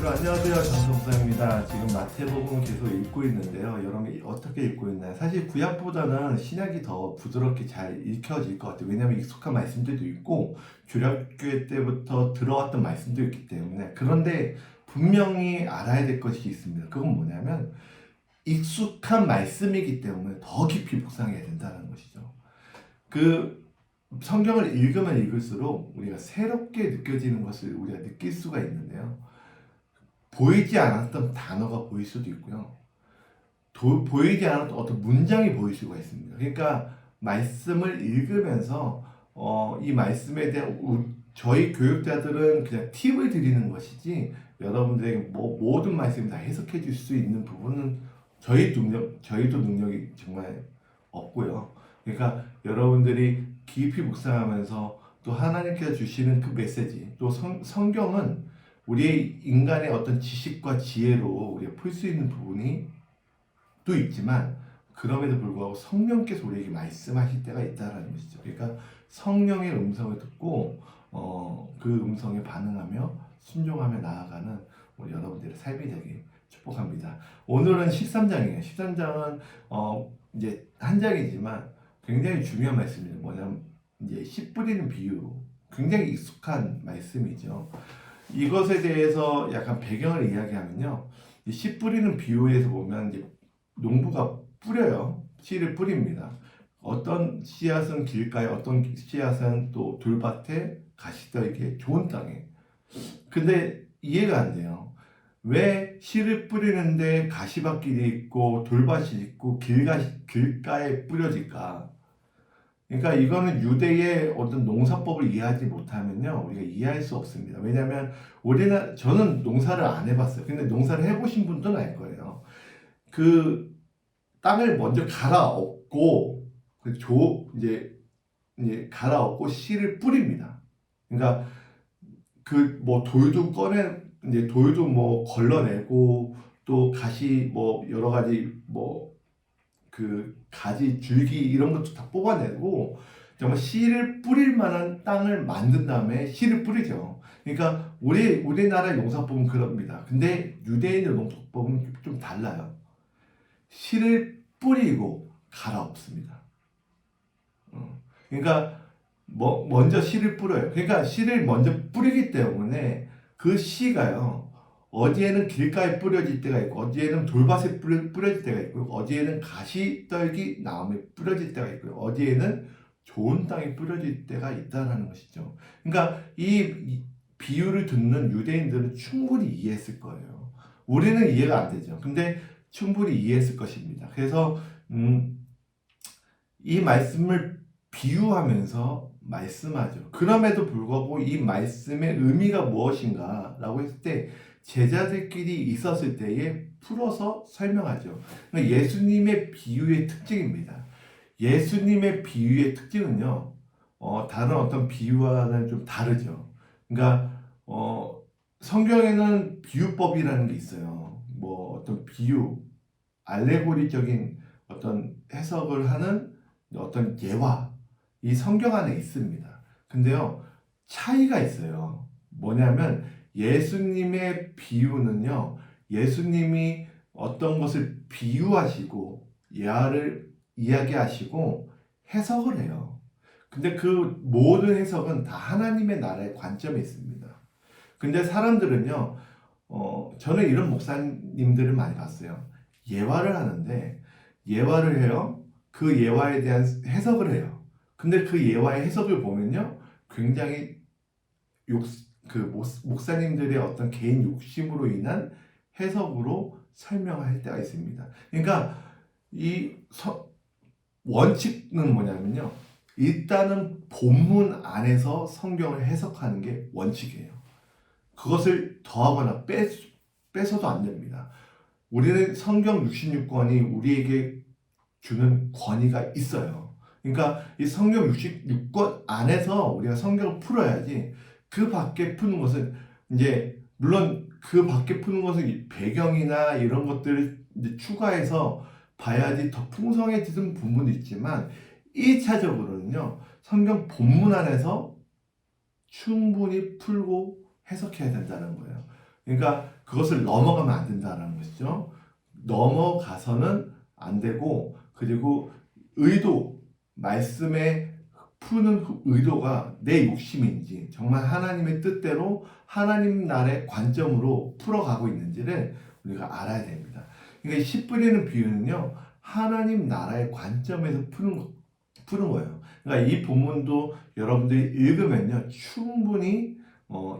안녕하세요. 정성사입니다. 지금 마태복음 계속 읽고 있는데요. 여러분이 어떻게 읽고 있나요? 사실 구약보다는 신약이 더 부드럽게 잘 읽혀질 것 같아요. 왜냐하면 익숙한 말씀들도 있고 주력교회 때부터 들어왔던 말씀도 있기 때문에. 그런데 분명히 알아야 될 것이 있습니다. 그건 뭐냐면 익숙한 말씀이기 때문에 더 깊이 묵상해야 된다는 것이죠. 그 성경을 읽으면 읽을수록 우리가 새롭게 느껴지는 것을 우리가 느낄 수가 있는데요. 보이지 않았던 단어가 보일 수도 있고요. 보이지 않았던 어떤 문장이 보일 수가 있습니다. 그러니까 말씀을 읽으면서 이 말씀에 대한 저희 교육자들은 그냥 팁을 드리는 것이지 여러분들에게 모든 말씀을 다 해석해 줄 수 있는 부분은 저희도 능력이 정말 없고요. 그러니까 여러분들이 깊이 묵상하면서 또 하나님께서 주시는 그 메시지, 또 성경은 우리의 인간의 어떤 지식과 지혜로 우리가 풀 수 있는 부분이 또 있지만 그럼에도 불구하고 성령께서 우리에게 말씀하실 때가 있다라는 것이죠. 그러니까 성령의 음성을 듣고 그 음성에 반응하며 순종하며 나아가는 우리 여러분들의 삶이 되길 축복합니다. 오늘은 13장이에요. 13장은 이제 한 장이지만 굉장히 중요한 말씀이에요. 뭐냐면 이제 씨 뿌리는 비유. 굉장히 익숙한 말씀이죠. 이것에 대해서 약간 배경을 이야기하면요. 이 씨 뿌리는 비유에서 보면 이제 농부가 뿌려요. 씨를 뿌립니다. 어떤 씨앗은 길가에, 어떤 씨앗은 또 돌밭에, 가시떨기에, 좋은 땅에. 근데 이해가 안 돼요. 왜 씨를 뿌리는데 가시밭길이 있고 돌밭이 있고 길가에 뿌려질까? 그러니까 이거는 유대의 어떤 농사법을 이해하지 못하면요, 우리가 이해할 수 없습니다. 왜냐하면 저는 농사를 안 해봤어요. 근데 농사를 해보신 분들은 알 거예요. 그 땅을 먼저 갈아엎고 이제 갈아엎고 씨를 뿌립니다. 그러니까 그 뭐 돌도 이제 돌도 뭐 걸러내고 또 가시 뭐 여러 가지 뭐 그 가지 줄기 이런 것도 다 뽑아내고 정말 씨를 뿌릴 만한 땅을 만든 다음에 씨를 뿌리죠. 그러니까 우리나라 농사법은 그럽니다. 근데 유대인의 농사법은 좀 달라요. 씨를 뿌리고 갈아엎습니다. 그러니까 먼저 씨를 뿌려요. 그러니까 씨를 먼저 뿌리기 때문에 그 씨가요. 어디에는 길가에 뿌려질 때가 있고, 어디에는 돌밭에 뿌려질 때가 있고, 어디에는 가시떨기 나무에 뿌려질 때가 있고요. 어디에는 좋은 땅에 뿌려질 때가 있다는 것이죠. 그러니까 이 비유를 듣는 유대인들은 충분히 이해했을 거예요. 우리는 이해가 안 되죠. 근데 충분히 이해했을 것입니다. 그래서 이 말씀을 비유하면서 말씀하죠. 그럼에도 불구하고 이 말씀의 의미가 무엇인가 라고 했을 때 제자들끼리 있었을 때에 풀어서 설명하죠. 그러니까 예수님의 비유의 특징입니다. 예수님의 비유의 특징은요, 다른 어떤 비유와는 좀 다르죠. 그러니까, 성경에는 비유법이라는 게 있어요. 뭐 어떤 비유, 알레고리적인 어떤 해석을 하는 어떤 예화, 이 성경 안에 있습니다. 근데요, 차이가 있어요. 뭐냐면 예수님의 비유는요, 예수님이 어떤 것을 비유하시고 예화를 이야기하시고 해석을 해요. 근데 그 모든 해석은 다 하나님의 나라의 관점에 있습니다. 근데 사람들은요, 저는 이런 목사님들을 많이 봤어요. 예화를 하는데 예화를 해요. 그 예화에 대한 해석을 해요. 근데 그 예화의 해석을 보면요, 굉장히 욕, 목사님들의 어떤 개인 욕심으로 인한 해석으로 설명할 때가 있습니다. 그러니까 이 원칙은 뭐냐면요, 일단은 본문 안에서 성경을 해석하는 게 원칙이에요. 그것을 더하거나 빼서도 안 됩니다. 우리는 성경 66권이 우리에게 주는 권위가 있어요. 그러니까 이 성경 66권 안에서 우리가 성경을 풀어야지 그 밖에 푸는 것은 이제 물론 그 밖에 푸는 것은 배경이나 이런 것들을 이제 추가해서 봐야지 더 풍성해지는 부분도 있지만 1차적으로는요. 성경 본문 안에서 충분히 풀고 해석해야 된다는 거예요. 그러니까 그것을 넘어가면 안 된다라는 것이죠. 넘어가서는 안 되고, 그리고 의도, 말씀에 푸는 그 의도가 내 욕심인지 정말 하나님의 뜻대로 하나님 나라의 관점으로 풀어가고 있는지를 우리가 알아야 됩니다. 그러니까 씨 뿌리는 비유는요, 하나님 나라의 관점에서 푸는 거예요. 그러니까 이 본문도 여러분들이 읽으면요, 충분히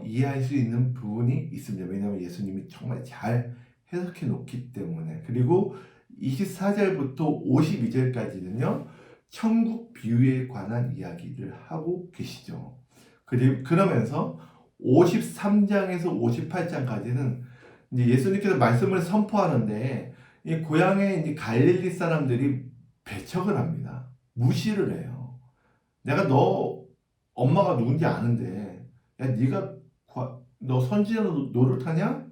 이해할 수 있는 부분이 있습니다. 왜냐하면 예수님이 정말 잘 해석해 놓기 때문에. 그리고 24절부터 52절까지는요, 천국 비유에 관한 이야기를 하고 계시죠. 그러면서 53장에서 58장까지는 이제 예수님께서 말씀을 선포하는데, 이 고향에 이제 갈릴리 사람들이 배척을 합니다. 무시를 해요. 내가 너 엄마가 누군지 아는데, 야, 너 선지자 노릇하냐?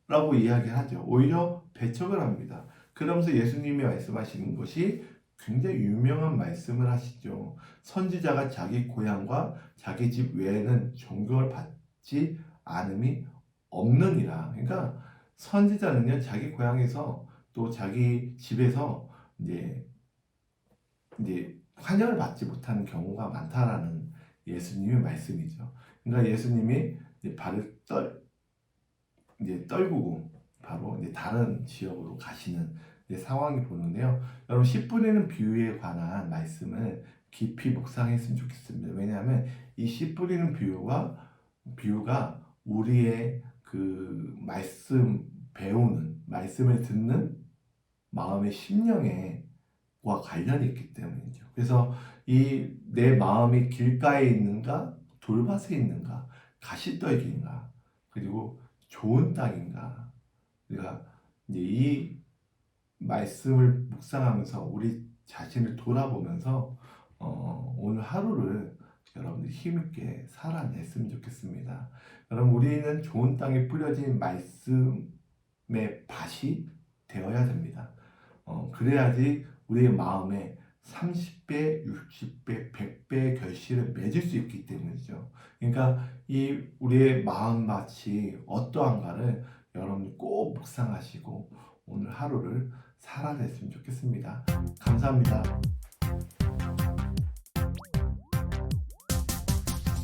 라고 이야기하죠. 오히려 배척을 합니다. 그러면서 예수님이 말씀하시는 것이 굉장히 유명한 말씀을 하시죠. 선지자가 자기 고향과 자기 집 외에는 존경을 받지 않음이 없느니라. 그러니까 선지자는요, 자기 고향에서 또 자기 집에서 이제 환영을 받지 못하는 경우가 많다라는 예수님의 말씀이죠. 그러니까 예수님이 이제 떨구고 바로 이제 다른 지역으로 가시는 상황이 보는데요. 여러분, 씨 뿌리는 비유에 관한 말씀을 깊이 묵상했으면 좋겠습니다. 왜냐하면 이 씨 뿌리는 비유가 우리의 그 말씀 배우는, 말씀을 듣는 마음의 심령과 관련이 있기 때문이죠. 그래서 이 내 마음이 길가에 있는가, 돌밭에 있는가, 가시떨기인가, 그리고 좋은 땅인가. 우리가 이제 이 말씀을 묵상하면서 우리 자신을 돌아보면서 오늘 하루를 여러분들이 힘있게 살아냈으면 좋겠습니다. 여러분, 우리는 좋은 땅에 뿌려진 말씀의 밭이 되어야 됩니다. 그래야지 우리의 마음에 30배, 60배, 100배의 결실을 맺을 수 있기 때문이죠. 그러니까 이 우리의 마음밭이 어떠한가를 여러분 꼭 묵상하시고 오늘 하루를 살아냈으면 좋겠습니다. 감사합니다.